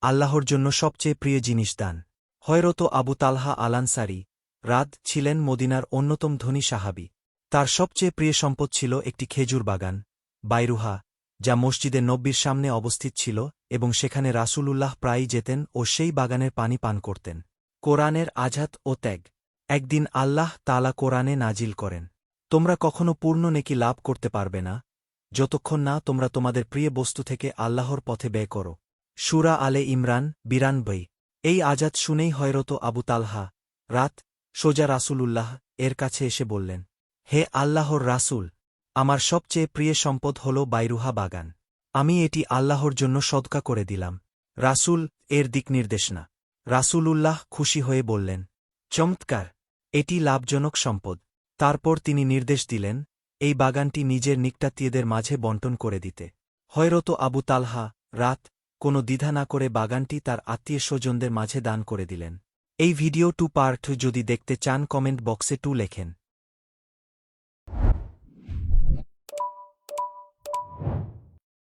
আল্লাহর জন্য সবচেয়ে প্রিয় জিনিস দান। হযরত আবু তালহা আল আনসারী ছিলেন মদিনার অন্যতম ধনী সাহাবী। তার সবচেয়ে প্রিয় সম্পদ ছিল একটি খেজুর বাগান, বাইরুহা, যা মসজিদে নববীর সামনে অবস্থিত ছিল এবং সেখানে রাসূলুল্লাহ প্রায়ই যেতেন ও সেই বাগানের পানি পান করতেন। কোরআনের আযাত ও ত্যাগ। একদিন আল্লাহ তাআলা কোরআনে নাজিল করেন, তোমরা কখনো পূর্ণ নেকি লাভ করতে পারবে না, যতক্ষণ না তোমরা তোমাদের প্রিয় বস্তু থেকে আল্লাহর পথে ব্যয় করো। সূরা আলে ইমরান 92। এই আযাত শুনেই হযরত আবু তালহা সোজা রাসূলুল্লাহ এর কাছে এসে বললেন, হে আল্লাহর রাসূল, আমার সবচেয়ে প্রিয় সম্পদ হল বাইরুহা বাগান। আমি এটি আল্লাহর জন্য সদকা করে দিলাম। রাসূল এর দিক নির্দেশনা। রাসূলুল্লাহ খুশি হয়ে বললেন, চমৎকার, এটি লাভজনক সম্পদ। তারপর তিনি নির্দেশ দিলেন, এই বাগানটি নিজের নিকটাত্মীয়দের মাঝে বণ্টন করে দিতে। হযরত আবু তালহা কোনো দ্বিধা না করে বাগানটি তার আত্মীয়-স্বজনদের মাঝে দান করে দিলেন। এই ভিডিও 2 পার্ট যদি দেখতে চান কমেন্ট বক্সে 2 লেখেন।